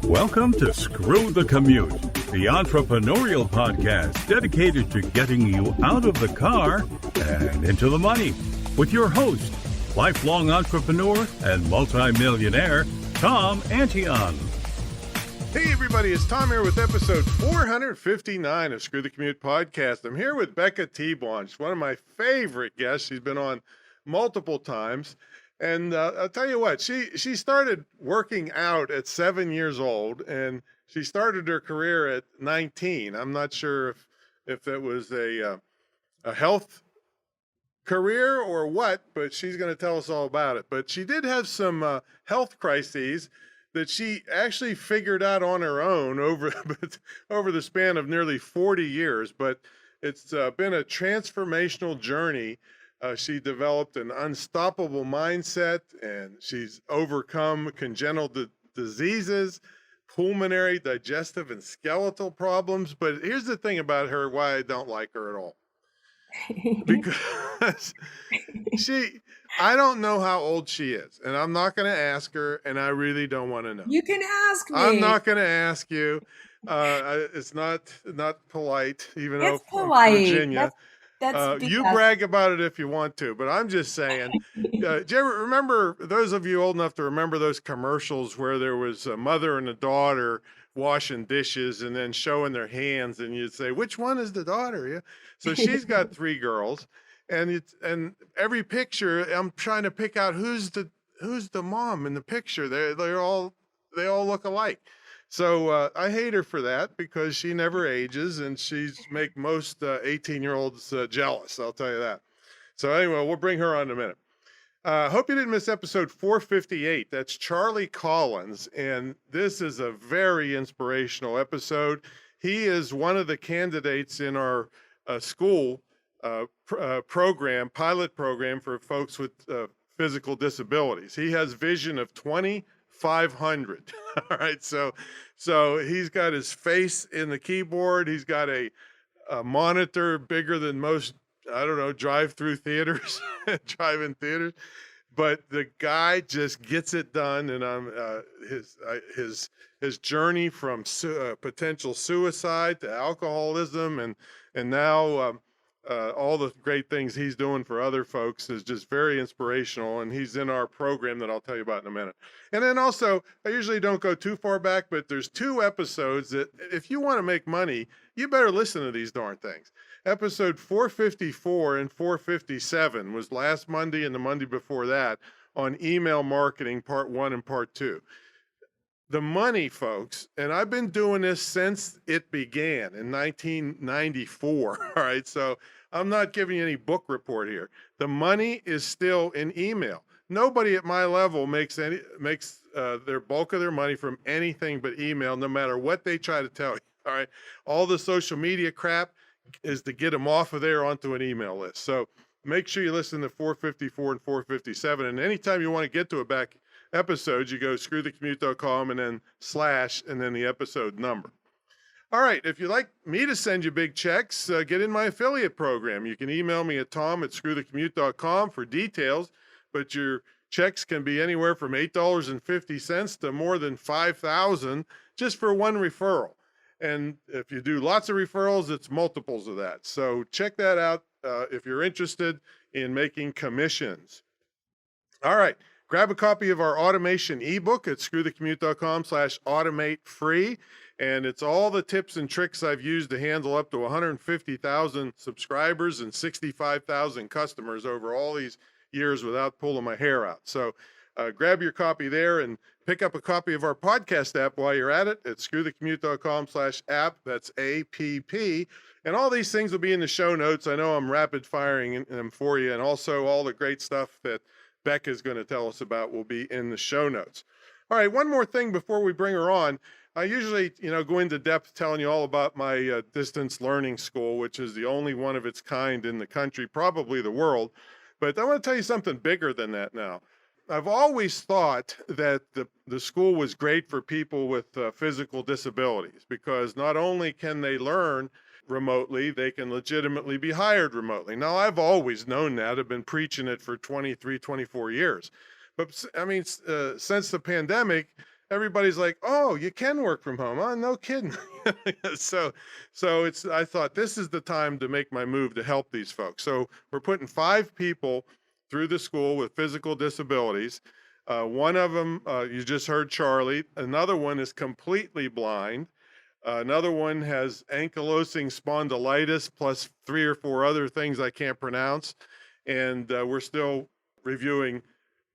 Welcome to Screw the Commute, the entrepreneurial podcast dedicated to getting you out of the car and into the money. With your host, lifelong entrepreneur and multimillionaire, Tom Antion. Hey everybody, it's Tom here with episode 459 of Screw the Commute podcast. I'm here with Becca Tebon. She's one of my favorite guests. She's been on multiple times. And I'll tell you what, she started working out at 7 years old, and she started her career at 19. I'm not sure if that was a health career or what, but she's going to tell us all about it. But she did have some health crises that she actually figured out on her own over the span of nearly 40 years. But it's been a transformational journey. She developed an unstoppable mindset, and she's overcome congenital diseases, pulmonary, digestive, and skeletal problems. But here's the thing about her, why I don't like her at all. Because I don't know how old she is, and I'm not going to ask her, and I really don't want to know. You can ask me. I'm not going to ask you. It's not polite, even though It's polite. Virginia. That's you brag about it if you want to, but I'm just saying, do you ever remember, those of you old enough to remember those commercials where there was a mother and a daughter washing dishes and then showing their hands, and you'd say, which one is the daughter? Yeah. So she's got three girls, and every picture I'm trying to pick out who's the mom in the picture. They all look alike. So I hate her for that, because she never ages, and she's make most 18-year-olds jealous, I'll tell you that. So anyway, we'll bring her on in a minute. Hope you didn't miss episode 458. That's Charlie Collins, and this is a very inspirational episode. He is one of the candidates in our school program, pilot program for folks with physical disabilities. He has vision of 2,500. All right, so he's got his face in the keyboard. He's got a monitor bigger than most, I don't know, drive-through theaters, drive-in theaters. But the guy just gets it done, and his journey from potential suicide to alcoholism, and now all the great things he's doing for other folks is just very inspirational, and he's in our program that I'll tell you about in a minute. And then also, I usually don't go too far back, but there's two episodes that if you want to make money, you better listen to these darn things. Episode 454 and 457 was last Monday, and the Monday before that on email marketing, part 1 and part 2. The money, folks, and I've been doing this since it began in 1994. All right, so I'm not giving you any book report here. The money is still in email. Nobody at my level makes their bulk of their money from anything but email, no matter what they try to tell you. All right, all the social media crap is to get them off of there onto an email list. So make sure you listen to 454 and 457, and anytime you want to get to a back episodes, you go screwthecommute.com and then / and then the episode number. All right, if you'd like me to send you big checks, get in my affiliate program. You can email me at tom@screwthecommute.com for details, but your checks can be anywhere from $8.50 to more than $5,000 just for one referral. And if you do lots of referrals, it's multiples of that. So check that out if you're interested in making commissions. All right. Grab a copy of our automation ebook at screwthecommute.com/automate free. And it's all the tips and tricks I've used to handle up to 150,000 subscribers and 65,000 customers over all these years without pulling my hair out. So grab your copy there, and pick up a copy of our podcast app while you're at it at screwthecommute.com/app. That's APP. And all these things will be in the show notes. I know I'm rapid firing them for you. And also all the great stuff that Becca is going to tell us about will be in the show notes. All right, one more thing before we bring her on. I usually, go into depth telling you all about my distance learning school, which is the only one of its kind in the country, probably the world. But I want to tell you something bigger than that now. I've always thought that the school was great for people with physical disabilities, because not only can they learn remotely, they can legitimately be hired remotely. Now, I've always known that. I've been preaching it for 23, 24 years. But I mean, since the pandemic, everybody's like, "Oh, you can work from home." Oh, no kidding. so I thought this is the time to make my move to help these folks. So we're putting 5 people through the school with physical disabilities. One of them, you just heard Charlie. Another one is completely blind. Another one has ankylosing spondylitis plus 3 or 4 other things I can't pronounce. And we're still reviewing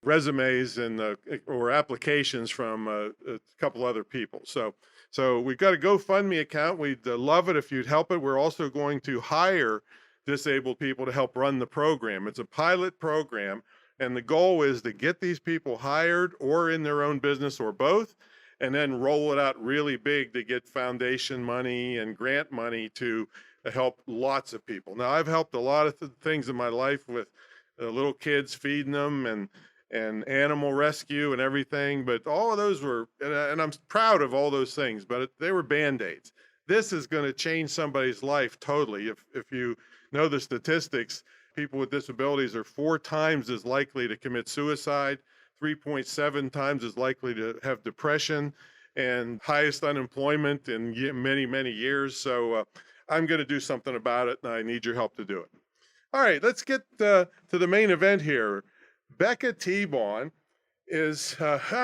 resumes and or applications from a couple other people. So we've got a GoFundMe account. We'd love it if you'd help it. We're also going to hire disabled people to help run the program. It's a pilot program, and the goal is to get these people hired or in their own business or both, and then roll it out really big to get foundation money and grant money to help lots of people. Now, I've helped a lot of things in my life with little kids, feeding them and animal rescue and everything, but all of those were, and I'm proud of all those things, but they were Band-Aids. This is going to change somebody's life totally. If you know the statistics, people with disabilities are 4 times as likely to commit suicide, 3.7 times as likely to have depression, and highest unemployment in many, many years. So I'm going to do something about it, and I need your help to do it. All right, let's get to the main event here. Becca Tebon is,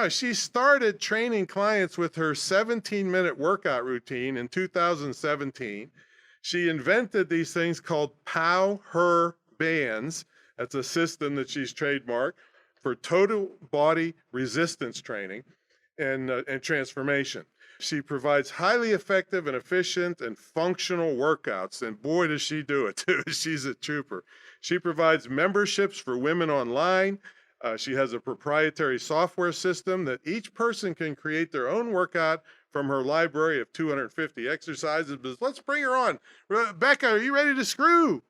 she started training clients with her 17-minute workout routine in 2017. She invented these things called powHER bands. That's a system that she's trademarked for total body resistance training and transformation. She provides highly effective and efficient and functional workouts, and boy, does she do it too. She's a trooper. She provides memberships for women online. She has a proprietary software system that each person can create their own workout from her library of 250 exercises. But let's bring her on. Becca, are you ready to screw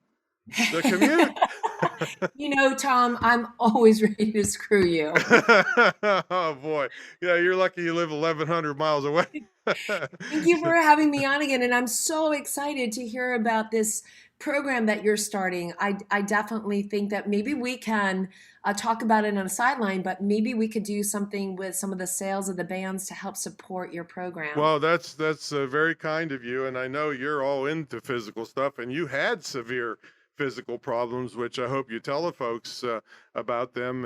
the commute? You know, Tom, I'm always ready to screw you. Oh boy. Yeah, you're lucky you live 1,100 miles away. Thank you for having me on again. And I'm so excited to hear about this program that you're starting. I definitely think that maybe we can talk about it on a sideline, but maybe we could do something with some of the sales of the bands to help support your program. Well, that's very kind of you. And I know you're all into physical stuff, and you had severe physical problems, which I hope you tell the folks about them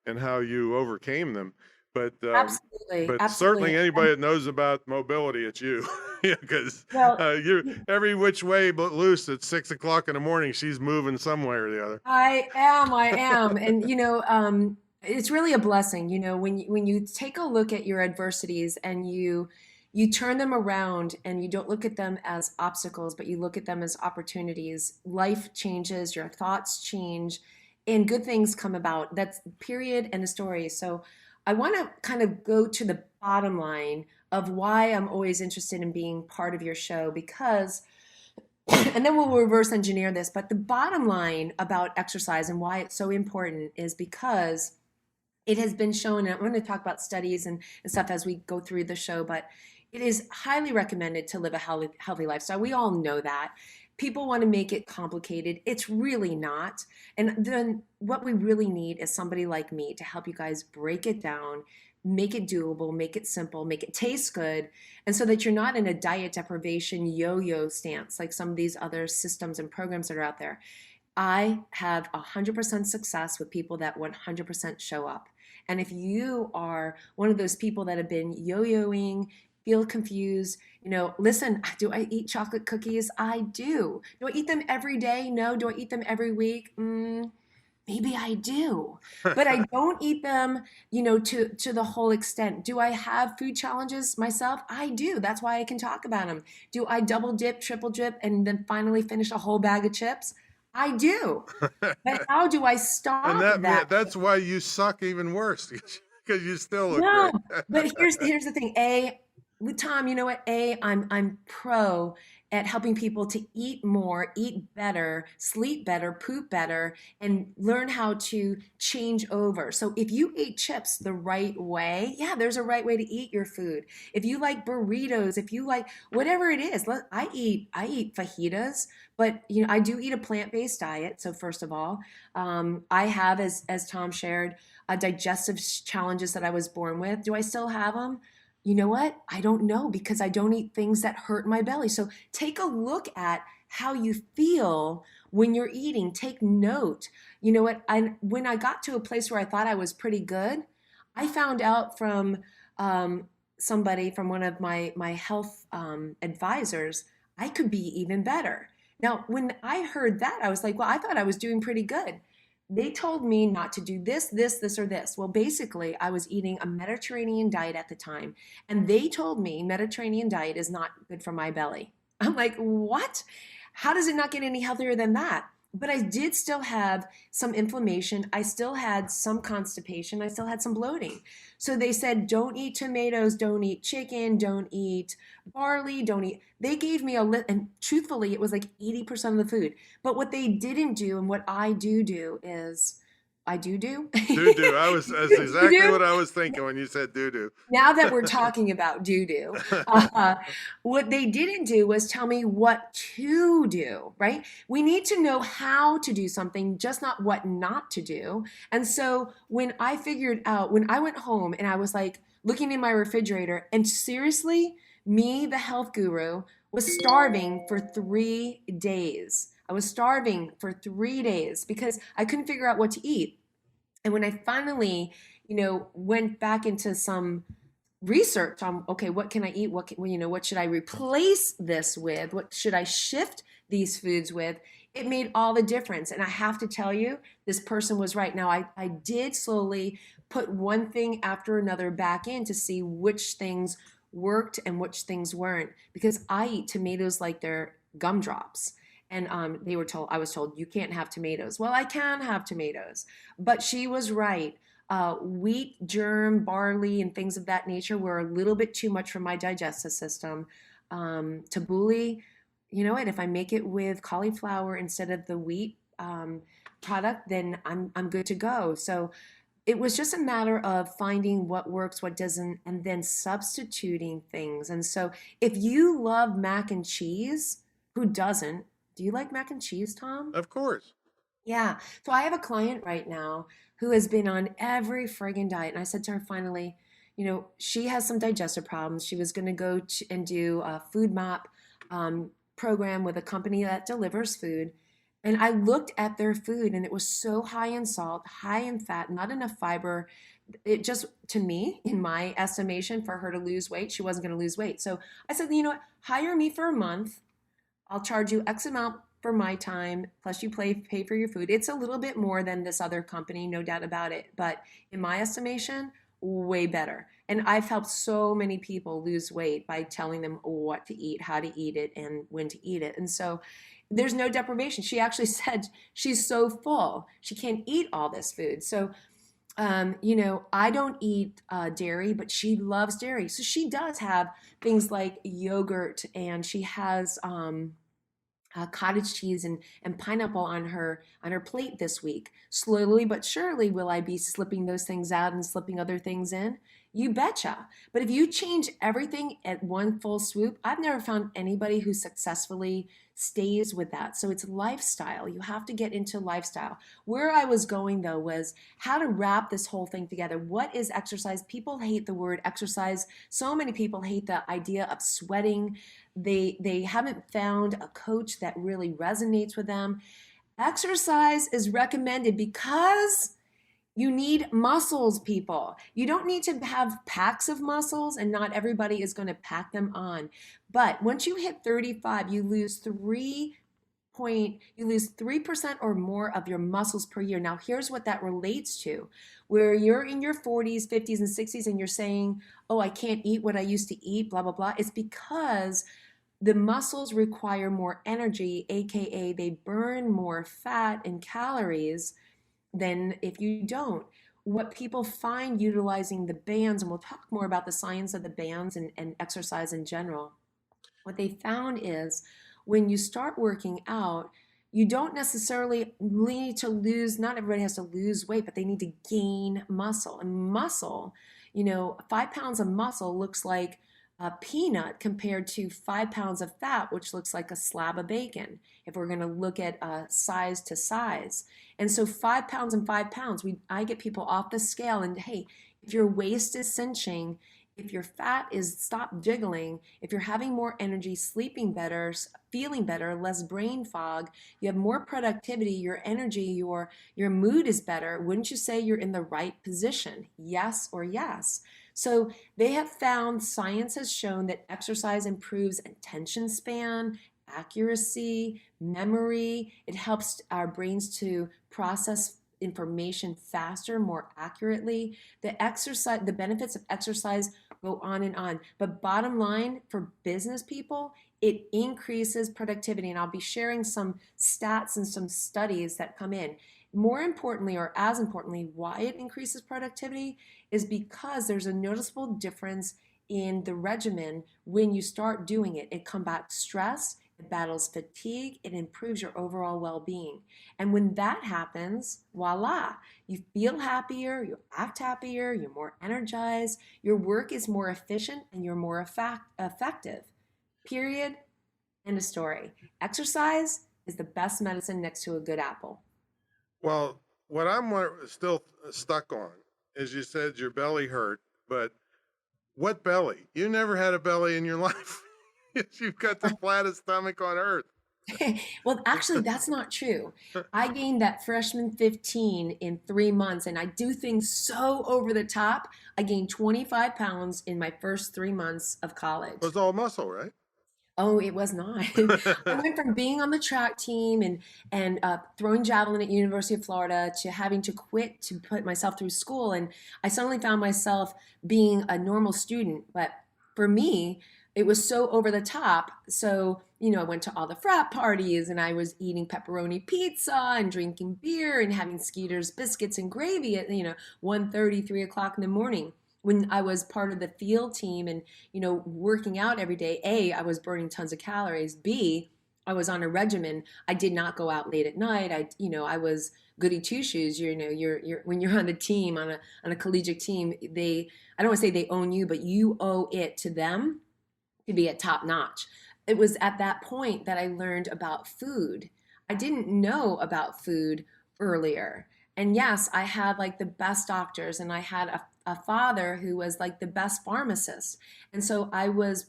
and how you overcame them. But Absolutely. certainly anybody that knows about mobility, it's you, because you're every which way but loose at 6 o'clock in the morning. She's moving some way or the other. I am, and you know, it's really a blessing. You know, when you take a look at your adversities and you turn them around and you don't look at them as obstacles, but you look at them as opportunities. Life changes, your thoughts change, and good things come about. That's period and a story. So I want to kind of go to the bottom line of why I'm always interested in being part of your show, because, and then we'll reverse engineer this, but the bottom line about exercise and why it's so important is because it has been shown, and I'm going to talk about studies and stuff as we go through the show, but it is highly recommended to live a healthy lifestyle. We all know that. People want to make it complicated. It's really not. And then what we really need is somebody like me to help you guys break it down, make it doable, make it simple, make it taste good, and so that you're not in a diet deprivation yo-yo stance like some of these other systems and programs that are out there. I have 100% success with people that 100% show up. And if you are one of those people that have been yo-yoing, feel confused, you know, listen, do I eat chocolate cookies? I do. Do I eat them every day? No. Do I eat them every week? Maybe I do, but I don't eat them, you know, to the whole extent. Do I have food challenges myself? I do. That's why I can talk about them. Do I double dip, triple dip, and then finally finish a whole bag of chips? I do. But how do I stop and that? That's why you suck even worse, because you still look No, great. but here's the thing. With Tom, you know what? I'm pro at helping people to eat more, eat better, sleep better, poop better, and learn how to change over. So if you ate chips the right way, yeah, there's a right way to eat your food. If you like burritos, if you like whatever it is, I eat fajitas, but I do eat a plant-based diet. So first of all, I have, as Tom shared, digestive challenges that I was born with. Do I still have them? You know what? I don't know, because I don't eat things that hurt my belly. So take a look at how you feel when you're eating. Take note. You know what? When I got to a place where I thought I was pretty good, I found out from somebody, from one of my health advisors, I could be even better. Now, when I heard that, I was like, well, I thought I was doing pretty good. They told me not to do this, or this. Well, basically, I was eating a Mediterranean diet at the time, and they told me Mediterranean diet is not good for my belly. I'm like, what? How does it not get any healthier than that? But I did still have some inflammation. I still had some constipation. I still had some bloating. So they said, don't eat tomatoes, don't eat chicken, don't eat barley, don't eat. They gave me a list, and truthfully, it was like 80% of the food. But what they didn't do, and what I do is, I do. Doo-doo. That's exactly Do. what I was thinking when you said doo-doo. Now that we're talking about doo-doo, what they didn't do was tell me what to do, right? We need to know how to do something, just not what not to do. And so when I figured out, when I went home and I was like looking in my refrigerator, and seriously, me, the health guru, was starving for 3 days. I was starving for 3 days because I couldn't figure out what to eat. And when I finally, went back into some research on, okay, what can I eat? What should I replace this with? What should I shift these foods with? It made all the difference. And I have to tell you, this person was right. Now, I did slowly put one thing after another back in to see which things worked and which things weren't, because I eat tomatoes like they're gumdrops. And I was told, you can't have tomatoes. Well, I can have tomatoes. But she was right. Wheat, germ, barley, and things of that nature were a little bit too much for my digestive system. Tabbouleh, you know what? If I make it with cauliflower instead of the wheat product, then I'm good to go. So it was just a matter of finding what works, what doesn't, and then substituting things. And so if you love mac and cheese, who doesn't? Do you like mac and cheese, Tom? Of course. Yeah. So I have a client right now who has been on every friggin' diet. And I said to her finally, she has some digestive problems. She was going to go and do a food map program with a company that delivers food. And I looked at their food, and it was so high in salt, high in fat, not enough fiber. It just, to me, in my estimation, for her to lose weight, she wasn't going to lose weight. So I said, you know what? Hire me for a month. I'll charge you X amount for my time, plus you pay for your food. It's a little bit more than this other company, no doubt about it. But in my estimation, way better. And I've helped so many people lose weight by telling them what to eat, how to eat it, and when to eat it. And so there's no deprivation. She actually said she's so full, she can't eat all this food. So I don't eat dairy, but she loves dairy. So she does have things like yogurt, and she has cottage cheese and pineapple on her plate this week. Slowly but surely, will I be slipping those things out and slipping other things in? You betcha. But if you change everything at one full swoop, I've never found anybody who successfully stays with that. So it's lifestyle. You have to get into lifestyle. Where I was going though was how to wrap this whole thing together. What is exercise? People hate the word exercise. So many people hate the idea of sweating. They haven't found a coach that really resonates with them. Exercise is recommended because you need muscles, people. You don't need to have packs of muscles, and not everybody is going to pack them on. But once you hit 35, you lose 3% or more of your muscles per year. Now, here's what that relates to. Where you're in your 40s, 50s, and 60s, and you're saying, oh, I can't eat what I used to eat, blah, blah, blah. It's because the muscles require more energy, aka they burn more fat and calories than if you don't. What people find utilizing the bands, and we'll talk more about the science of the bands and exercise in general, What they found is when you start working out, you don't necessarily need to lose, not everybody has to lose weight, but they need to gain muscle. And muscle, 5 pounds of muscle looks like a peanut compared to 5 pounds of fat, which looks like a slab of bacon, if we're going to look at size to size. And so 5 pounds and 5 pounds, I get people off the scale and hey, if your waist is cinching, if your fat is stop jiggling, if you're having more energy, sleeping better, feeling better, less brain fog, you have more productivity, your energy, your mood is better, wouldn't you say you're in the right position? Yes or yes. So they have found, science has shown that exercise improves attention span, accuracy, memory. It helps our brains to process information faster, more accurately. The benefits of exercise go on and on. But bottom line, for business people, it increases productivity. And I'll be sharing some stats and some studies that come in. More importantly, or as importantly, why it increases productivity is because there's a noticeable difference in the regimen when you start doing it. It combats stress, it battles fatigue, it improves your overall well-being. And when that happens, voila, you feel happier, you act happier, you're more energized, your work is more efficient, and you're more effective. Period. End of story. Exercise is the best medicine next to a good apple. Well, what I'm still stuck on is you said your belly hurt, but what belly? You never had a belly in your life. You've got the flattest stomach on earth. Well, actually, that's not true. I gained that freshman 15 in 3 months, and I do things so over the top. I gained 25 pounds in my first 3 months of college. It was all muscle, right? Oh, it was not. I went from being on the track team and throwing javelin at University of Florida to having to quit to put myself through school, and I suddenly found myself being a normal student. But for me, it was so over the top. So, I went to all the frat parties and I was eating pepperoni pizza and drinking beer and having Skeeter's biscuits and gravy at, 1:30, 3 o'clock in the morning. When I was part of the field team and, working out every day, A, I was burning tons of calories. B, I was on a regimen. I did not go out late at night. I was goody two shoes. You're when you're on a team, on a collegiate team, I don't want to say they own you, but you owe it to them to be at top notch. It was at that point that I learned about food. I didn't know about food earlier. And yes, I had like the best doctors and I had a father who was like the best pharmacist. And so I was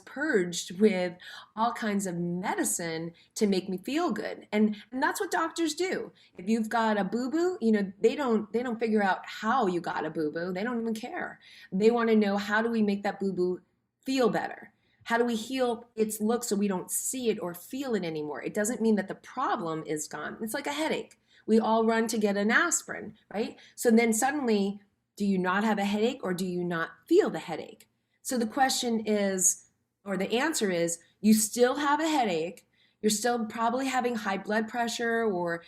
purged with all kinds of medicine to make me feel good. And that's what doctors do. If you've got a boo-boo, they don't figure out how you got a boo-boo. They don't even care. They want to know, how do we make that boo-boo feel better? How do we heal its look so we don't see it or feel it anymore? It doesn't mean that the problem is gone. It's like a headache. We all run to get an aspirin, right? So then suddenly, do you not have a headache or do you not feel the headache? So the question is, or the answer is, you still have a headache. You're still probably having high blood pressure or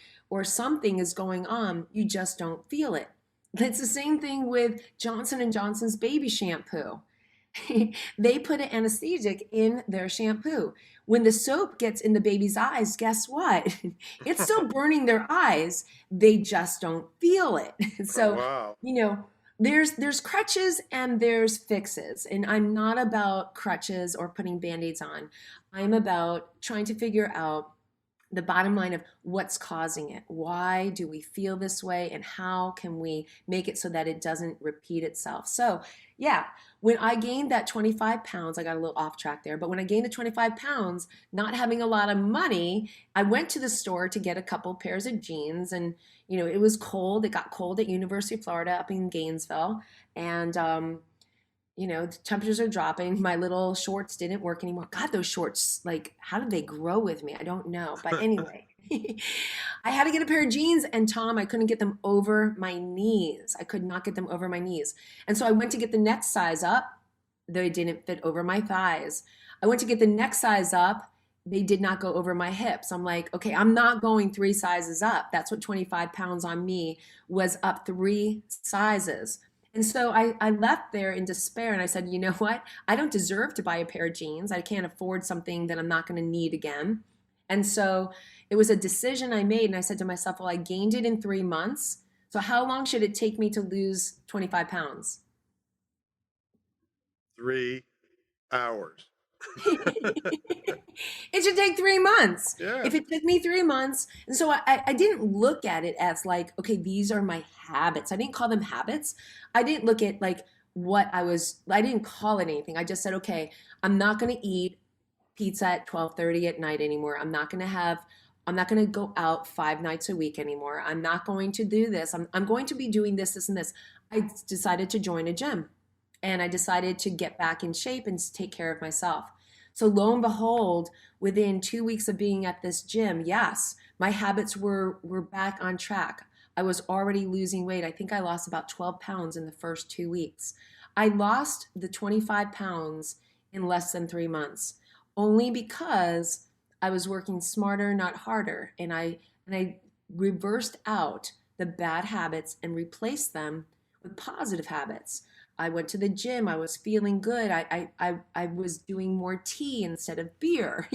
something is going on. You just don't feel it. It's the same thing with Johnson & Johnson's baby shampoo. They put an anesthetic in their shampoo. When the soap gets in the baby's eyes, guess what? It's still burning their eyes. They just don't feel it. So, wow. There's crutches and there's fixes. And I'm not about crutches or putting Band-Aids on. I'm about trying to figure out the bottom line of what's causing it. Why do we feel this way? And how can we make it so that it doesn't repeat itself? So yeah, when I gained that 25 pounds, I got a little off track there, but when I gained the 25 pounds, not having a lot of money, I went to the store to get a couple pairs of jeans and, it was cold. It got cold at University of Florida up in Gainesville. And, the temperatures are dropping. My little shorts didn't work anymore. God, those shorts, like, how did they grow with me? I don't know. But anyway, I had to get a pair of jeans, and Tom, I couldn't get them over my knees. I could not get them over my knees. And so I went to get the next size up. They didn't fit over my thighs. I went to get the next size up. They did not go over my hips. I'm like, okay, I'm not going 3 sizes up. That's what 25 pounds on me was, up 3 sizes. And so I left there in despair and I said, you know what? I don't deserve to buy a pair of jeans. I can't afford something that I'm not going to need again. And so it was a decision I made. And I said to myself, well, I gained it in 3 months. So how long should it take me to lose 25 pounds? 3 hours. It should take 3 months. Yeah. If it took me 3 months, and so I didn't look at it as like, okay, these are my habits. I didn't call them habits. I didn't look at like I didn't call it anything. I just said, okay, I'm not going to eat pizza at 12:30 at night anymore. I'm not going to go out 5 nights a week anymore. I'm not going to do this. I'm going to be doing this, this, and this. I decided to join a gym and I decided to get back in shape and take care of myself. So lo and behold, within 2 weeks of being at this gym, yes, my habits were back on track. I was already losing weight. I think I lost about 12 pounds in the first 2 weeks. I lost the 25 pounds in less than 3 months, only because I was working smarter, not harder. And I reversed out the bad habits and replaced them with positive habits. I went to the gym. I was feeling good. I was doing more tea instead of beer,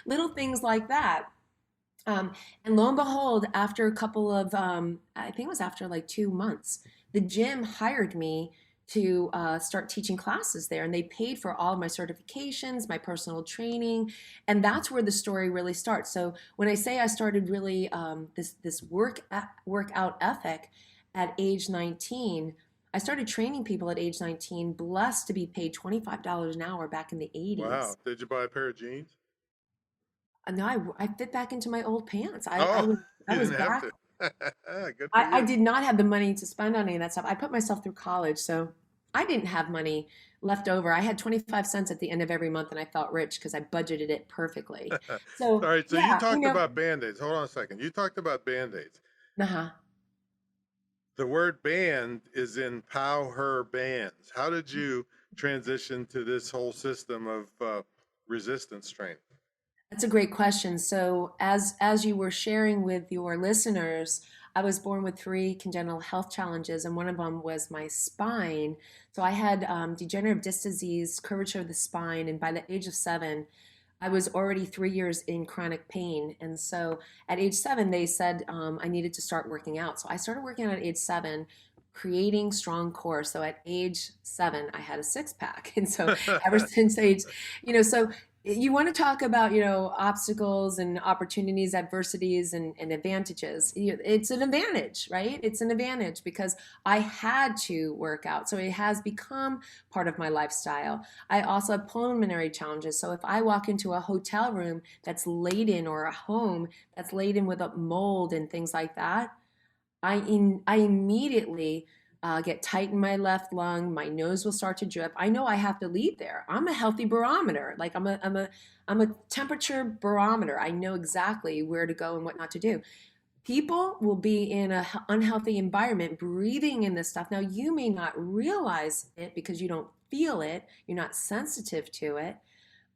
little things like that. Um, and lo and behold, after a couple of, I think it was after like 2 months, the gym hired me to start teaching classes there. And they paid for all of my certifications, my personal training. And that's where the story really starts. So when I say I started really this workout ethic at age 19, I started training people at age 19, blessed to be paid $25 an hour back in the 80s. Wow. Did you buy a pair of jeans? No, I fit back into my old pants. Oh, I you was didn't have back. to. Good for I you. did not have the money to spend on any of that stuff. I put myself through college, so I didn't have money left over. I had 25 cents at the end of every month and I felt rich because I budgeted it perfectly. All So right. So you yeah, talked about band-aids. Hold on a second. You talked about band-aids. uh-huh. The word band is in powHER bands. How did you transition to this whole system of resistance training? That's a great question. So, as you were sharing with your listeners, I was born with three congenital health challenges, and one of them was my spine. So, I had degenerative disc disease, curvature of the spine, and by the age of 7, I was already 3 years in chronic pain. And so, at age 7, they said I needed to start working out. So, I started working out at age 7. Creating strong core. So at age 7, I had a six pack. And so ever since age, so you want to talk about obstacles and opportunities, adversities and advantages. It's an advantage, right? It's an advantage because I had to work out, so it has become part of my lifestyle. I also have pulmonary challenges, so if I walk into a hotel room that's laden, or a home that's laden with a mold and things like that, I immediately get tight in my left lung. My nose will start to drip. I know I have to leave there. I'm a healthy barometer. Like I'm a temperature barometer. I know exactly where to go and what not to do. People will be in a unhealthy environment, breathing in this stuff. Now you may not realize it because you don't feel it. You're not sensitive to it.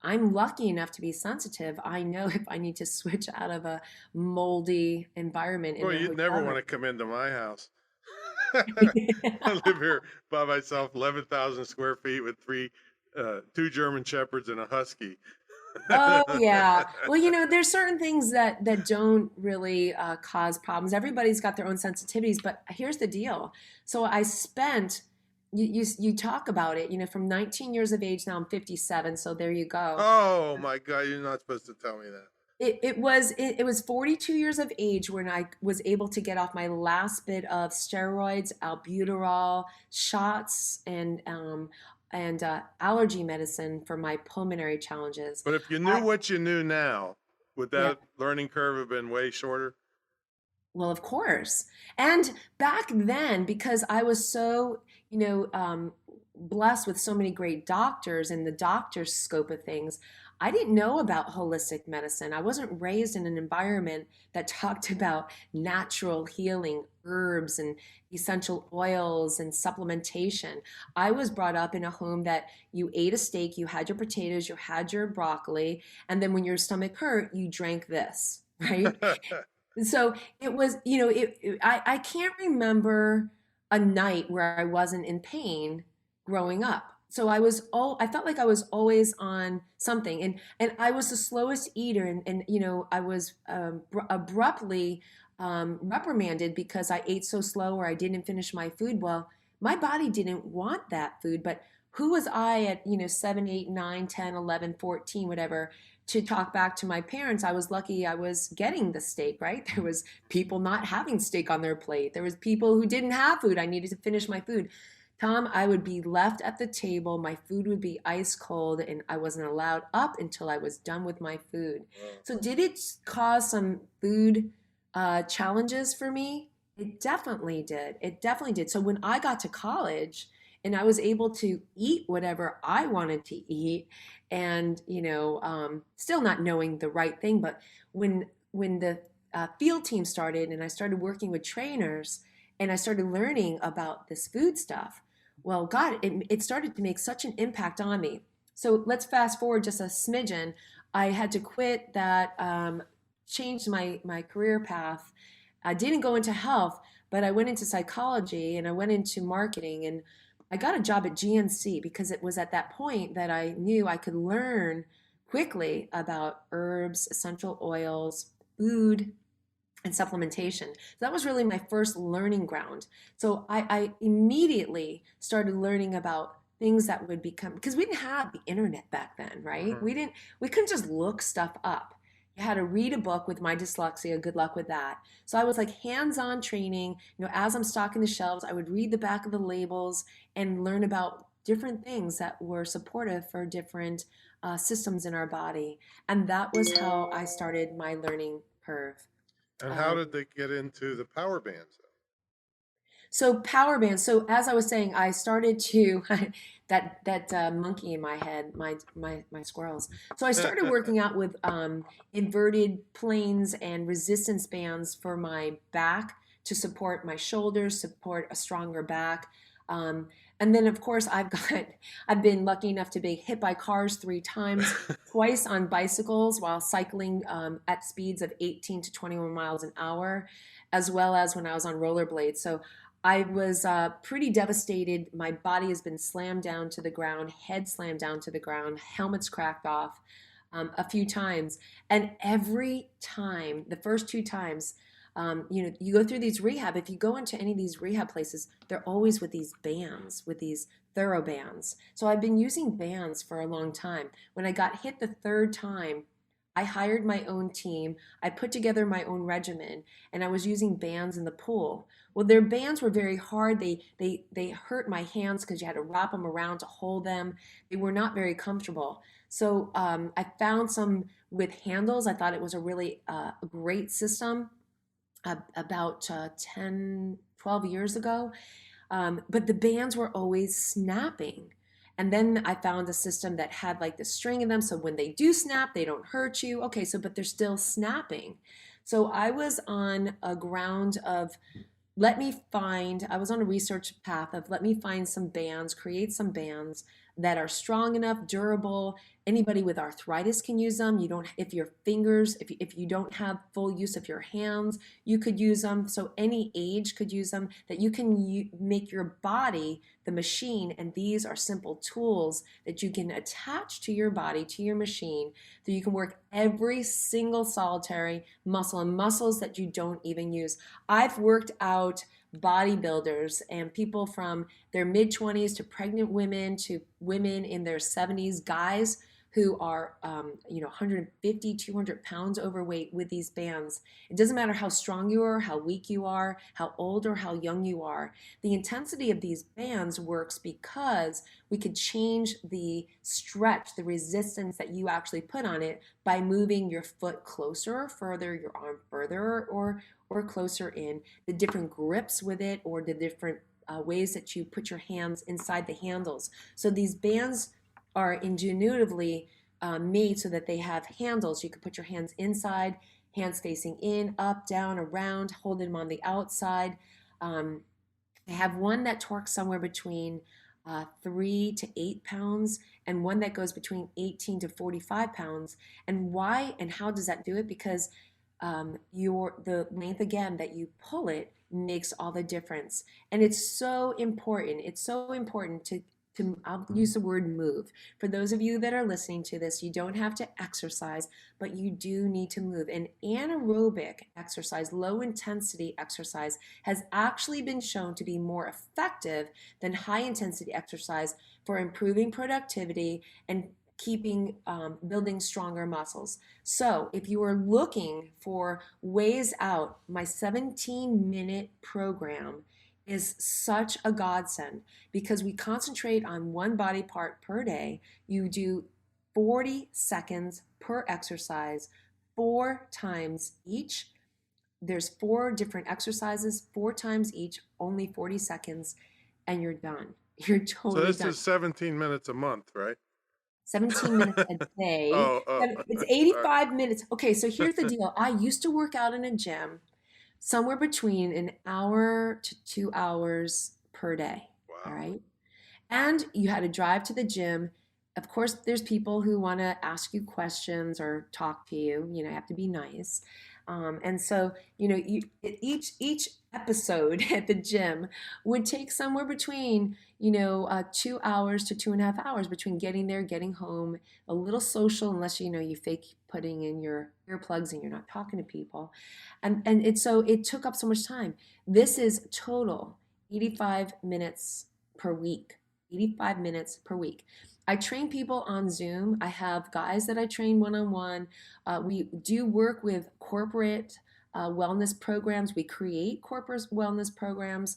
I'm lucky enough to be sensitive. I know if I need to switch out of a moldy environment in Boy, a you'd never want hotel to come into my house. room. I live here by myself, 11,000 square feet with two German Shepherds and a Husky. Oh yeah. Well, there's certain things that don't really cause problems. Everybody's got their own sensitivities, but here's the deal. So I spent you talk about it, from 19 years of age. Now I'm 57, so there you go. Oh my God, you're not supposed to tell me that. It was 42 years of age when I was able to get off my last bit of steroids, albuterol, shots, and allergy medicine for my pulmonary challenges. But if you knew I, what you knew now, would yeah, that learning curve have been way shorter? well, of course. And back then, because I was so, blessed with so many great doctors and the doctor's scope of things, I didn't know about holistic medicine. I wasn't raised in an environment that talked about natural healing, herbs and essential oils and supplementation. I was brought up in a home that you ate a steak, you had your potatoes, you had your broccoli, and then when your stomach hurt, you drank this, right? So it was, I can't remember a night where I wasn't in pain growing up. So I felt like I was always on something, and I was the slowest eater, and I was abruptly reprimanded because I ate so slow or I didn't finish my food. Well, my body didn't want that food, but who was I at 7, 8, 9, 10, 11, 14, whatever, to talk back to my parents? I was lucky I was getting the steak, right? There was people not having steak on their plate. There was people who didn't have food. I needed to finish my food. Tom, I would be left at the table. My food would be ice cold, and I wasn't allowed up until I was done with my food. So, did it cause some food challenges for me? It definitely did. It definitely did. So, when I got to college and I was able to eat whatever I wanted to eat, and still not knowing the right thing, but when the field team started and I started working with trainers and I started learning about this food stuff, well, God, it started to make such an impact on me. So let's fast forward just a smidgen. I had to quit that, changed my career path. I didn't go into health, but I went into psychology and I went into marketing, and I got a job at GNC because it was at that point that I knew I could learn quickly about herbs, essential oils, food, and supplementation. So that was really my first learning ground. So I immediately started learning about things that would become, because we didn't have the internet back then, right? We couldn't just look stuff up. You had to read a book. With my dyslexia, good luck with that. So I was like hands-on training. As I'm stocking the shelves, I would read the back of the labels and learn about different things that were supportive for different systems in our body. And that was how I started my learning curve. And how did they get into the power bands? So power bands. So as I was saying, I started to that monkey in my head, my squirrels. So I started working out with inverted planes and resistance bands for my back to support my shoulders, support a stronger back. And then of course I've been lucky enough to be hit by cars 3 times, twice on bicycles while cycling at speeds of 18 to 21 miles an hour, as well as when I was on rollerblades. So I was pretty devastated. My body has been slammed down to the ground, head slammed down to the ground, helmets cracked off a few times. And every time, the first 2 times, you go through these rehab. If you go into any of these rehab places, they're always with these bands, with these thorough bands. So I've been using bands for a long time. When I got hit the 3rd time, I hired my own team. I put together my own regimen, and I was using bands in the pool. Well, their bands were very hard. They hurt my hands because you had to wrap them around to hold them. They were not very comfortable. So I found some with handles. I thought it was a really great system about 10, 12 years ago. But the bands were always snapping. And then I found a system that had like the string in them. So when they do snap, they don't hurt you. Okay, but they're still snapping. So I was on a ground of, I was on a research path of let me find some bands, create some bands that are strong enough, durable. Anybody with arthritis can use them. If you don't have full use of your hands, you could use them. So any age could use them, that you can make your body the machine. And these are simple tools that you can attach to your body, to your machine, so you can work every single solitary muscle and muscles that you don't even use. I've worked out bodybuilders and people from their mid-20s to pregnant women to women in their 70s, guys who are 150, 200 pounds overweight with these bands. It doesn't matter how strong you are, how weak you are, how old or how young you are. The intensity of these bands works because we could change the stretch, the resistance that you actually put on it by moving your foot closer or further, your arm further or closer in, the different grips with it, or the different ways that you put your hands inside the handles. So these bands are intuitively made so that they have handles. You can put your hands inside, hands facing in, up, down, around, hold them on the outside. I have one that torques somewhere between 3 to 8 pounds, and one that goes between 18 to 45 pounds. And why and how does that do it? Because the length again that you pull it makes all the difference. And it's so important. It's so important to I'll use the word move. For those of you that are listening to this, you don't have to exercise, but you do need to move. And anaerobic exercise, low intensity exercise, has actually been shown to be more effective than high intensity exercise for improving productivity and building stronger muscles. So if you are looking for ways out, my 17-minute program is such a godsend because we concentrate on one body part per day. You do 40 seconds per exercise, 4 times each. There's 4 different exercises, 4 times each, only 40 seconds, and you're done. You're totally done. So this is 17 minutes a month, right? 17 minutes a day. It's 85 minutes. Okay, so here's the deal. I used to work out in a gym somewhere between an hour to 2 hours per day. Wow. All right. And you had to drive to the gym. Of course, there's people who want to ask you questions or talk to you. You have to be nice. And so, each episode at the gym would take somewhere between, 2 hours to 2.5 hours between getting there, getting home, a little social, unless, you fake putting in your earplugs and you're not talking to people. And so it took up so much time. This is total 85 minutes per week, 85 minutes per week. I train people on Zoom. I have guys that I train one-on-one. We do work with corporate wellness programs. We create corporate wellness programs.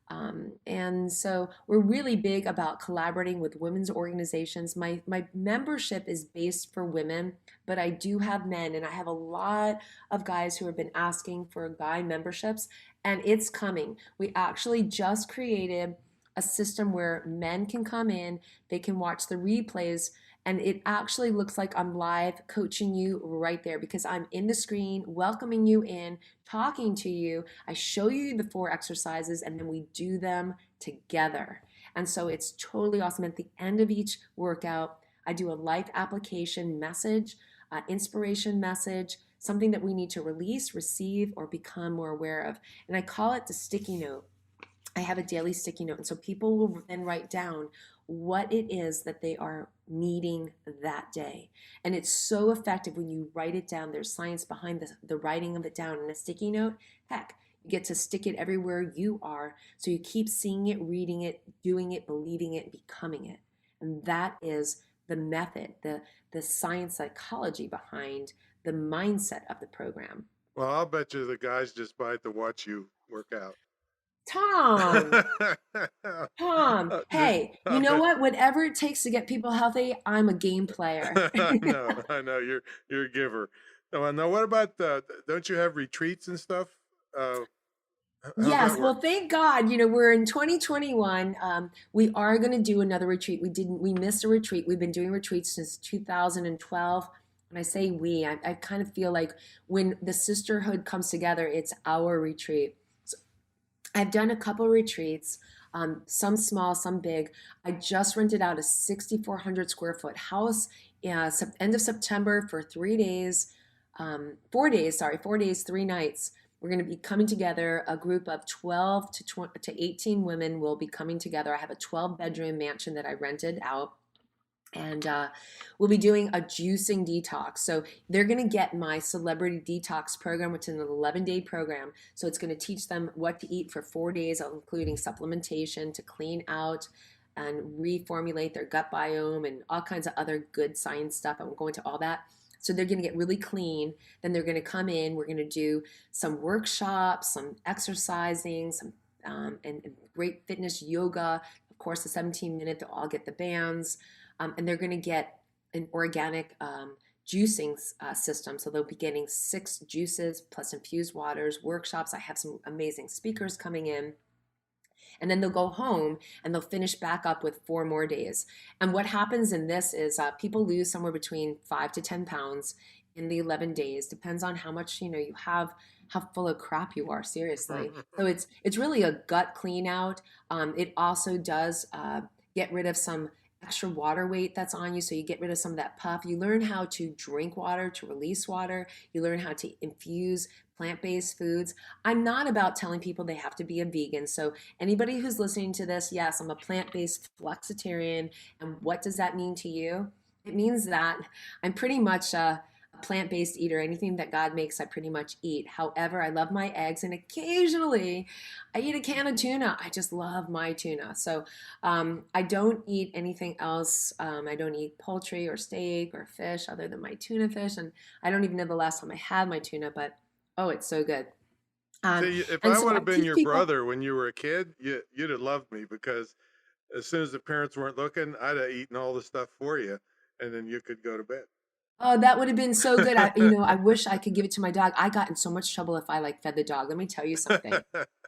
And so we're really big about collaborating with women's organizations. My membership is based for women, but I do have men, and I have a lot of guys who have been asking for guy memberships, and it's coming. We actually just created a system where men can come in, they can watch the replays, and it actually looks like I'm live coaching you right there because I'm in the screen, welcoming you in, talking to you. I show you the 4 exercises and then we do them together. And so it's totally awesome. At the end of each workout, I do a life application message, inspiration message, something that we need to release, receive, or become more aware of. And I call it the sticky note. I have a daily sticky note. And so people will then write down what it is that they are needing that day. And it's so effective when you write it down. There's science behind the writing of it down in a sticky note. Heck, you get to stick it everywhere you are. So you keep seeing it, reading it, doing it, believing it, becoming it. And that is the method, the science psychology behind the mindset of the program. Well, I'll bet you the guys just buy it to watch you work out. Tom, hey, you know what? Whatever it takes to get people healthy, I'm a game player. I know. You're a giver. Now, what about don't you have retreats and stuff? Yes, well, thank God. We're in 2021. We are going to do another retreat. We missed a retreat. We've been doing retreats since 2012. When I say we, I kind of feel like when the sisterhood comes together, it's our retreat. I've done a couple retreats, some small, some big. I just rented out a 6,400 square foot house end of September for 3 days, 4 days, 3 nights. We're going to be coming together. A group of 12 to 18 women will be coming together. I have a 12-bedroom mansion that I rented out. And we'll be doing a juicing detox. So they're going to get my celebrity detox program, which is an 11-day program. So it's going to teach them what to eat for 4 days, including supplementation to clean out and reformulate their gut biome and all kinds of other good science stuff. I won't go into all that. So they're going to get really clean. Then they're going to come in. We're going to do some workshops, some exercising, some and great fitness yoga. Of course, the 17-minute, they'll all get the bands. And they're going to get an organic juicing system. So they'll be getting 6 juices plus infused waters, workshops. I have some amazing speakers coming in. And then they'll go home and they'll finish back up with 4 more days. And what happens in this is people lose somewhere between 5 to 10 pounds in the 11 days. Depends on how much you have, how full of crap you are, seriously. So it's really a gut clean out. It also does get rid of some extra water weight that's on you, so you get rid of some of that puff. You learn how to drink water, to release water. You learn how to infuse plant-based foods. I'm not about telling people they have to be a vegan. So anybody who's listening to this, yes, I'm a plant-based flexitarian. And what does that mean to you? It means that I'm pretty much a plant-based eater. Anything that God makes, I pretty much eat. However, I love my eggs, and occasionally I eat a can of tuna. I just love my tuna. So I don't eat anything else. I don't eat poultry or steak or fish other than my tuna fish. And I don't even know the last time I had my tuna, but oh, it's so good. See, if And I so would I have been teach your people. brother when you were a kid, you'd have loved me, because as soon as the parents weren't looking, I'd have eaten all the stuff for you, and then you could go to bed. Oh, that would have been so good. I wish I could give it to my dog. I got in so much trouble if I like fed the dog. Let me tell you something.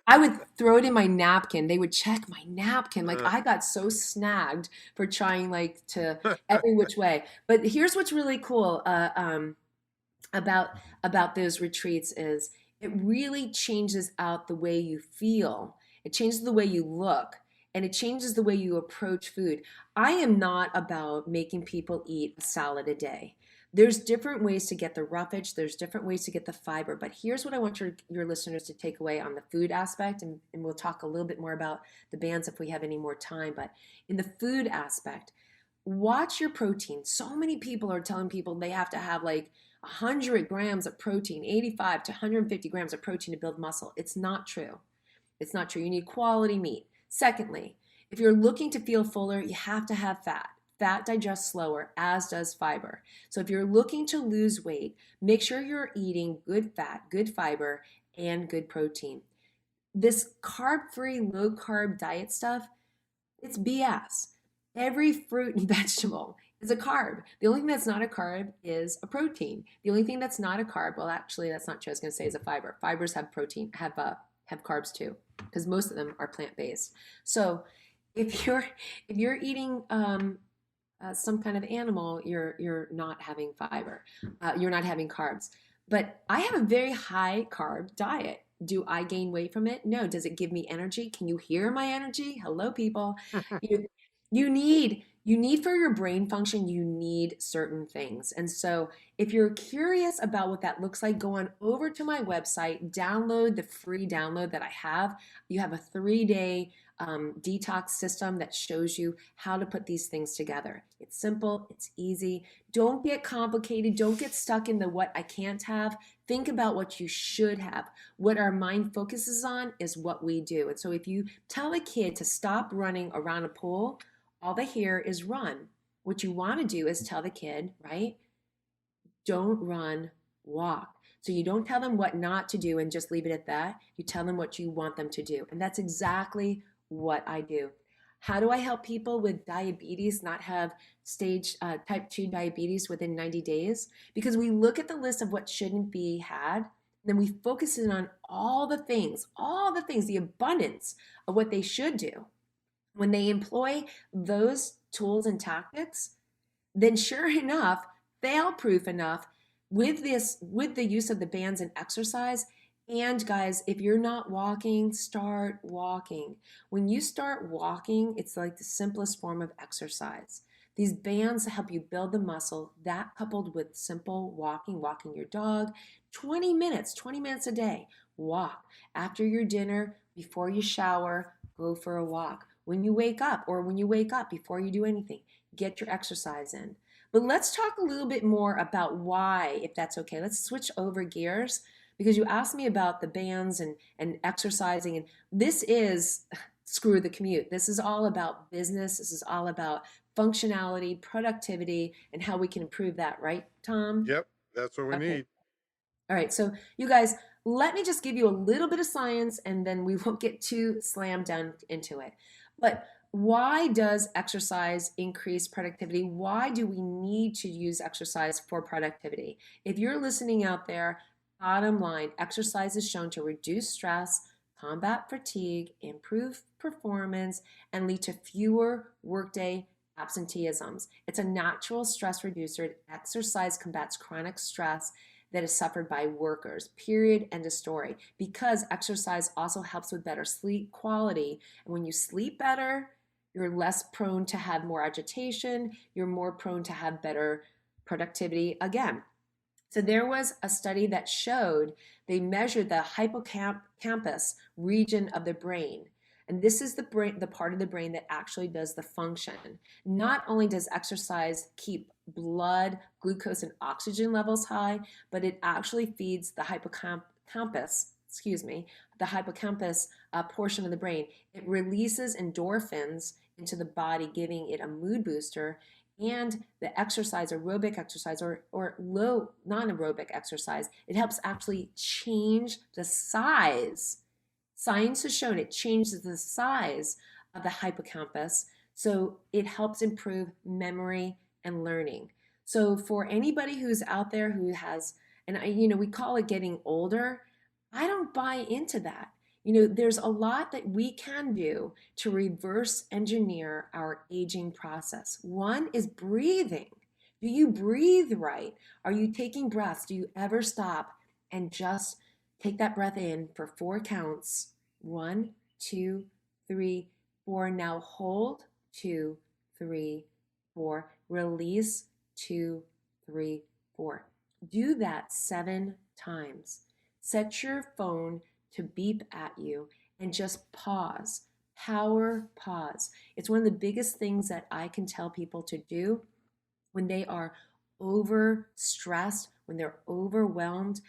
I would throw it in my napkin. They would check my napkin. Like I got so snagged for trying like to every which way. But here's what's really cool about those retreats is it really changes out the way you feel. It changes the way you look, and it changes the way you approach food. I am not about making people eat a salad a day. There's different ways to get the roughage. There's different ways to get the fiber. But here's what I want your listeners to take away on the food aspect. And we'll talk a little bit more about the bands if we have any more time. But in the food aspect, watch your protein. So many people are telling people they have to have like 100 grams of protein, 85 to 150 grams of protein to build muscle. It's not true. It's not true. You need quality meat. Secondly, if you're looking to feel fuller, you have to have fat. Fat digests slower, as does fiber. So if you're looking to lose weight, make sure you're eating good fat, good fiber, and good protein. This carb-free, low-carb diet stuff, it's BS. Every fruit and vegetable is a carb. The only thing that's not a carb is a protein. The only thing that's not a carb, well, actually, that's not true. I was going to say is a fiber. Fibers have protein, have carbs too, because most of them are plant-based. So if you're eating some kind of animal, you're not having fiber. You're not having carbs. But I have a very high carb diet. Do I gain weight from it? No. Does it give me energy? Can you hear my energy? Hello, people. You, you need for your brain function, you need certain things. And so if you're curious about what that looks like, go on over to my website, download the free download that I have. You have a 3-day detox system that shows you how to put these things together. It's simple, it's easy. Don't get complicated. Don't get stuck in the what I can't have. Think about what you should have. What our mind focuses on is what we do. And so if you tell a kid to stop running around a pool, all they hear is run. What you want to do is tell the kid, right? Don't run, walk. So you don't tell them what not to do and just leave it at that. You tell them what you want them to do. And that's exactly what I do. How do I help people with diabetes not have stage type 2 diabetes within 90 days? Because we look at the list of what shouldn't be had, then we focus in on all the things, the abundance of what they should do. When they employ those tools and tactics, then sure enough, fail-proof enough with the use of the bands and exercise. And guys, if you're not walking, start walking. When you start walking, it's like the simplest form of exercise. These bands help you build the muscle. That coupled with simple walking your dog, 20 minutes a day. Walk. After your dinner, before you shower, go for a walk. When you wake up before you do anything, get your exercise in. But let's talk a little bit more about why, if that's okay. Let's switch over gears, because you asked me about the bands and exercising. And this is screw the commute. This is all about business. This is all about functionality, productivity, and how we can improve that, right, Tom? Yep, that's what we need. All right, so you guys, let me just give you a little bit of science, and then we won't get too slammed down into it. But why does exercise increase productivity? Why do we need to use exercise for productivity? If you're listening out there, bottom line, exercise is shown to reduce stress, combat fatigue, improve performance, and lead to fewer workday absenteeisms. It's a natural stress reducer. Exercise combats chronic stress that is suffered by workers, period, end of story. Because exercise also helps with better sleep quality. And when you sleep better, You're less prone to have more agitation. You're more prone to have better productivity again. So there was a study that showed they measured the hippocampus region of the brain. And this is the part of the brain that actually does the function. Not only does exercise keep blood, glucose, and oxygen levels high, but it actually feeds the hippocampus, the hippocampus portion of the brain. It releases endorphins into the body, giving it a mood booster. And the exercise, aerobic exercise or low non-aerobic exercise, it helps actually change the size. Science has shown it changes the size of the hippocampus, so it helps improve memory and learning. So for anybody who's out there who has, and we call it getting older, I don't buy into that. There's a lot that we can do to reverse engineer our aging process. One is breathing. Do you breathe right? Are you taking breaths? Do you ever stop and just take that breath in for 4 counts? 1, 2, 3, 4. Now hold. 2, 3, 4. Release. 2, 3, 4. Do that 7 times. Set your phone to beep at you and just pause. Power pause. It's one of the biggest things that I can tell people to do when they are overstressed, when they're overwhelmed.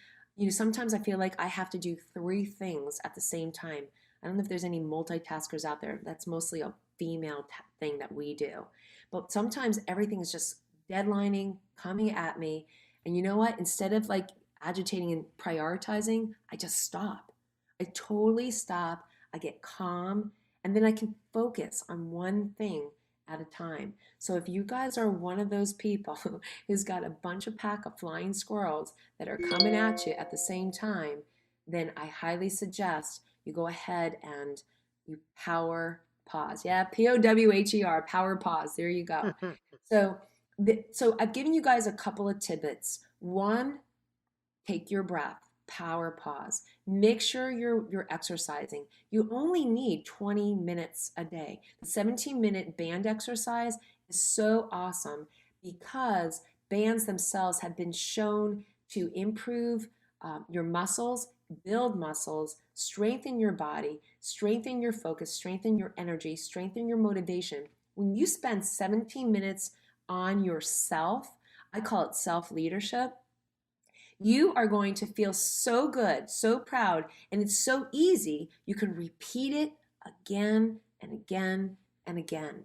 Sometimes I feel like I have to do 3 things at the same time. I don't know if there's any multitaskers out there. That's mostly a female thing that we do. But sometimes everything is just deadlining, coming at me. And you know what? Instead of like agitating and prioritizing, I just stop. I totally stop. I get calm, and then I can focus on one thing at a time. So if you guys are one of those people who's got a pack of flying squirrels that are coming at you at the same time, then I highly suggest you go ahead and you power pause. Yeah, POWHER, power pause. There you go. So I've given you guys a couple of tidbits. One, take your breath. Power pause. Make sure you're exercising. You only need 20 minutes a day. The 17-minute band exercise is so awesome because bands themselves have been shown to improve your muscles, build muscles, strengthen your body, strengthen your focus, strengthen your energy, strengthen your motivation. When you spend 17 minutes on yourself, I call it self-leadership, you are going to feel so good, so proud, and it's so easy. You can repeat it again and again and again.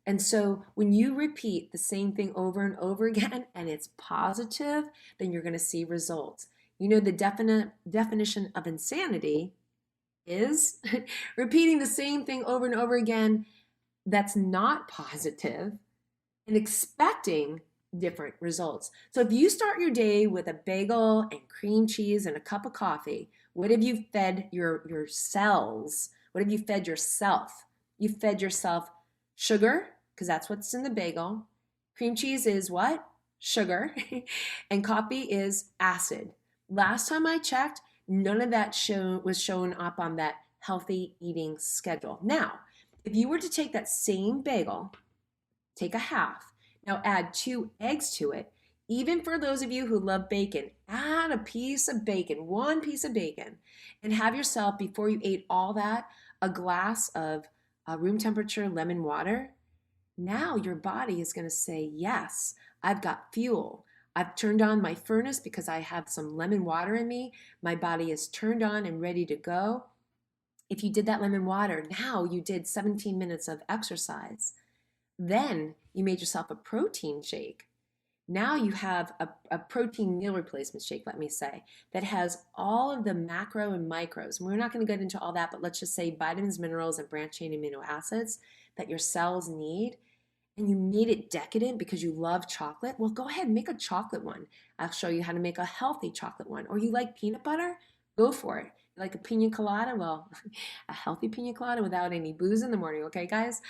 And so when you repeat the same thing over and over again and it's positive, then you're going to see results. The definition of insanity is repeating the same thing over and over again that's not positive and expecting different results. So if you start your day with a bagel and cream cheese and a cup of coffee, what have you fed your cells? What have you fed yourself? You fed yourself sugar, because that's what's in the bagel. Cream cheese is what? Sugar. And coffee is acid. Last time I checked, none of that was shown up on that healthy eating schedule. Now, if you were to take that same bagel, take a half, now add 2 eggs to it. Even for those of you who love bacon, add a piece of bacon, 1 piece of bacon, and have yourself, before you ate all that, a glass of room temperature lemon water. Now your body is going to say, yes, I've got fuel. I've turned on my furnace because I have some lemon water in me. My body is turned on and ready to go. If you did that lemon water, now you did 17 minutes of exercise. Then you made yourself a protein shake. Now you have a protein meal replacement shake, let me say, that has all of the macro and micros. And we're not going to get into all that, but let's just say vitamins, minerals, and branched-chain amino acids that your cells need. And you made it decadent because you love chocolate. Well, go ahead and make a chocolate one. I'll show you how to make a healthy chocolate one. Or you like peanut butter? Go for it. You like a pina colada? Well, a healthy pina colada without any booze in the morning, okay, guys?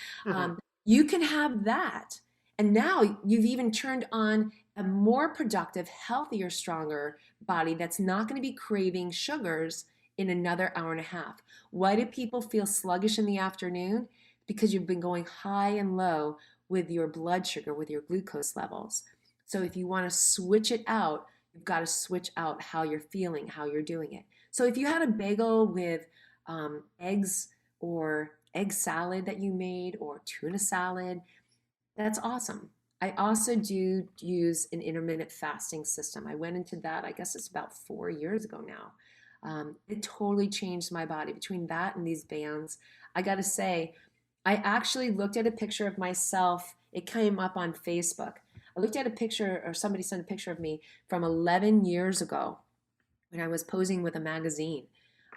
You can have that. And now you've even turned on a more productive, healthier, stronger body that's not going to be craving sugars in another hour and a half. Why do people feel sluggish in the afternoon? because you've been going high and low with your blood sugar, with your glucose levels. So if you want to switch it out, you've got to switch out how you're feeling, how you're doing it. So if you had a bagel with eggs or egg salad that you made or tuna salad, that's awesome. I also do use an intermittent fasting system. I went into that, I guess it's about 4 years ago now. It totally changed my body. Between that and these bands, I got to say, I actually looked at a picture of myself. It came up on Facebook. I looked at a picture, or somebody sent a picture of me from 11 years ago when I was posing with a magazine.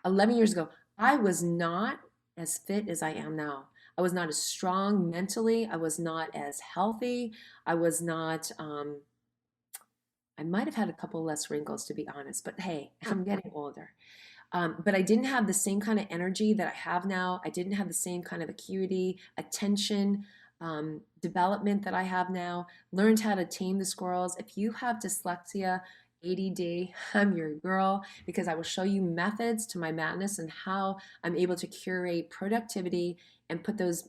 11 years ago, I was not as fit as I am now. I was not as strong mentally. I was not as healthy. I was not, I might have had a couple less wrinkles, to be honest, but hey, I'm getting older. But I didn't have the same kind of energy that I have now. I didn't have the same kind of acuity, attention, development that I have now. Learned how to tame the squirrels. If you have dyslexia, ADD, I'm your girl, because I will show you methods to my madness and how I'm able to curate productivity and put those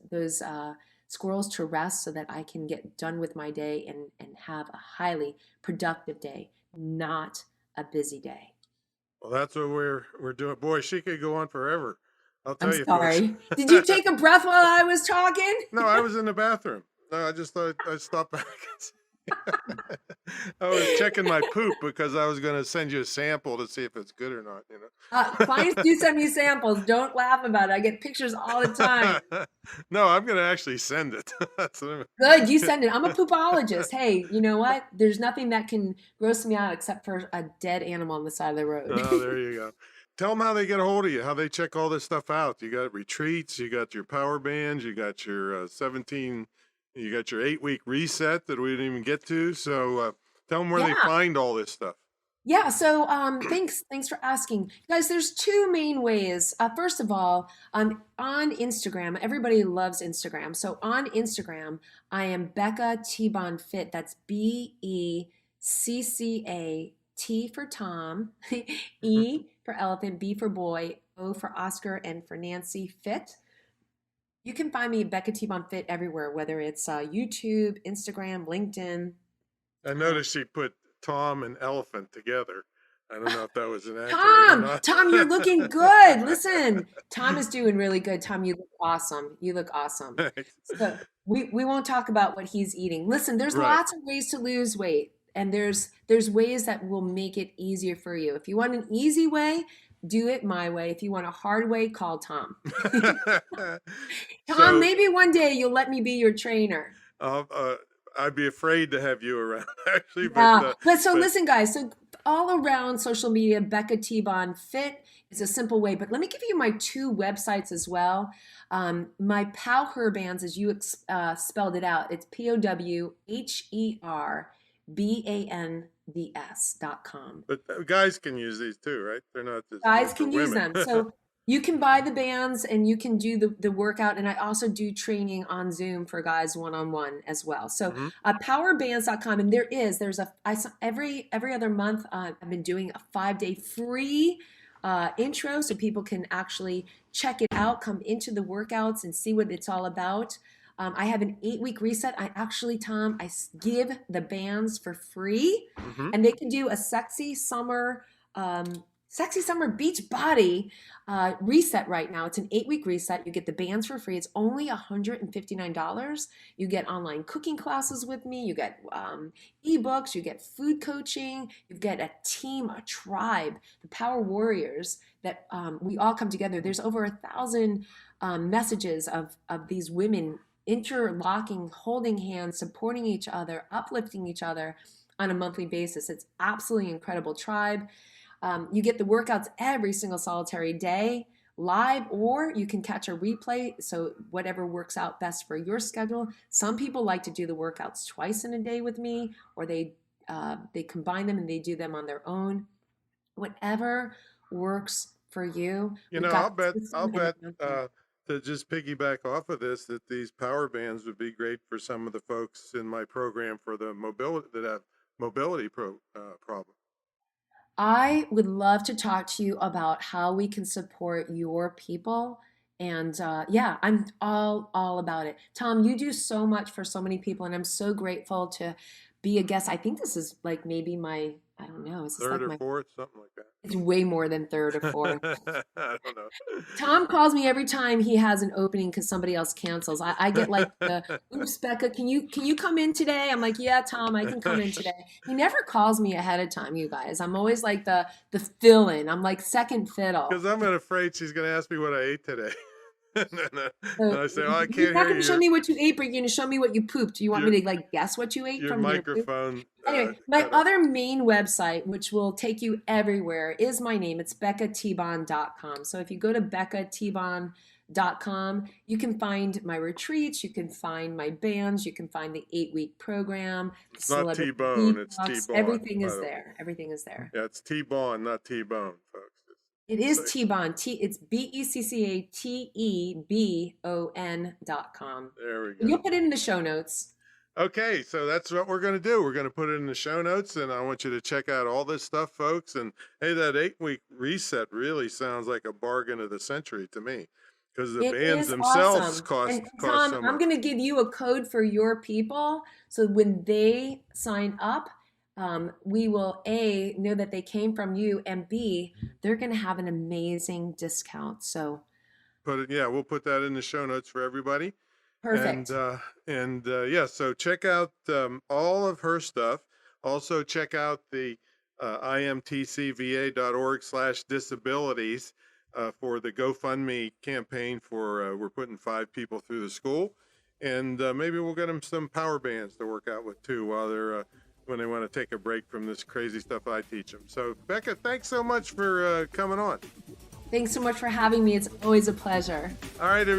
squirrels to rest so that I can get done with my day and have a highly productive day, not a busy day. Well, that's what we're doing. Boy, she could go on forever. I'll I'm tell you, folks. sorry. Did you take a breath while I was talking? No, I was in the bathroom. No, I just thought I'd stop back. I was checking my poop because I was going to send you a sample to see if it's good or not. Clients do send me samples. Don't laugh about it. I get pictures all the time. No, I'm going to actually send it. Good, you send it. I'm a poopologist. Hey, you know what? There's nothing that can gross me out except for a dead animal on the side of the road. Oh, there you go. Tell them how they get a hold of you, how they check all this stuff out. You got retreats, you got your power bands, you got your 17, you got your 8-week reset that we didn't even get to. So tell them where they find all this stuff. Yeah, so thanks for asking. Guys, there's two main ways. First of all, on Instagram, everybody loves Instagram. So on Instagram, I am Becca Tebon Fit. That's BECCA, T for Tom, E for elephant, B for boy, O for Oscar, and for Nancy Fit. You can find me Becca Tebon Fit everywhere, whether it's YouTube, Instagram, LinkedIn. I noticed she put Tom and elephant together. I don't know if that was an accident. Tom, you're looking good. Listen, Tom is doing really good. Tom, you look awesome. You look awesome. So we won't talk about what he's eating. Listen, there's lots of ways to lose weight, and there's ways that will make it easier for you. If you want an easy way, do it my way. If you want a hard way, call Tom. Tom, maybe one day you'll let me be your trainer. I'd be afraid to have you around, actually. But listen, guys. So all around social media, Becca Tebon Fit is a simple way. But let me give you my two websites as well. My powHER bands, as you spelled it out, it's powHERBANDS.com. But guys can use these too, right? They're not just guys can use them. So you can buy the bands and you can do the workout. And I also do training on Zoom for guys one-on-one as well. So powHERBANDS.com. And every other month, I've been doing a 5-day free intro so people can actually check it out, come into the workouts and see what it's all about. I have an 8-week reset. Tom, I give the bands for free, and they can do a sexy summer beach body reset right now. It's an 8-week reset. You get the bands for free. It's only $159. You get online cooking classes with me. You get ebooks. You get food coaching. You get a team, a tribe, the Power Warriors that we all come together. There's over 1,000 messages of these women interlocking, holding hands, supporting each other, uplifting each other on a monthly basis. It's absolutely incredible tribe. You get the workouts every single solitary day live, or you can catch a replay. So whatever works out best for your schedule. Some people like to do the workouts twice in a day with me, or they combine them and they do them on their own. Whatever works for you. I'll bet to just piggyback off of this, that these power bands would be great for some of the folks in my program for the mobility that have mobility problem. I would love to talk to you about how we can support your people And yeah, I'm all about it. Tom, you do so much for so many people, and I'm so grateful to be a guest. I think this is like maybe my, I don't know, is this Third like or my, fourth, something like it's way more than third or fourth. that. I don't know. Tom calls me every time he has an opening because somebody else cancels. I get like the, oops, Becca, can you come in today? I'm like, yeah, Tom, I can come in today. He never calls me ahead of time, you guys. I'm always like the fill-in. I'm like second fiddle. Because I'm afraid she's going to ask me what I ate today. and So I say, oh, I you're can't not hear going to show you. me what you ate, but you're going to show me what you pooped. Do you want Your, me to like guess what you ate your from your poop? microphone. Anyway, my cut off. other main website, which will take you everywhere, is my name. It's beccatebon.com. So if you go to beccatebon.com, you can find my retreats, you can find my bands, you can find the 8-week program, the It's not celebrity T-bone, it's detox. T-bone. Everything by is the way. there. Everything is there. Yeah, it's T-bone, not T-bone, folks. It is So- Tebon. It's BECCATEBON.com. There we And you'll go. put it in the show notes. Okay, so that's what we're going to do. We're going to put it in the show notes, and I want you to check out all this stuff, folks. And hey, that 8-week reset really sounds like a bargain of the century to me, because the It bands is themselves awesome. cost And cost Tom, so I'm much. going to give you a code for your people. So when they sign up, we will A, know that they came from you, and B, they're going to have an amazing discount. So Yeah, we'll put that in the show notes for everybody. perfect. Yeah, so check out all of her stuff. Also check out the imtcva.org/disabilities for the GoFundMe campaign for we're putting 5 people through the school, and maybe we'll get them some power bands to work out with too while they're when they want to take a break from this crazy stuff I teach them. So Becca, thanks so much for coming on. Thanks so much for having me. It's always a pleasure. All right, everybody.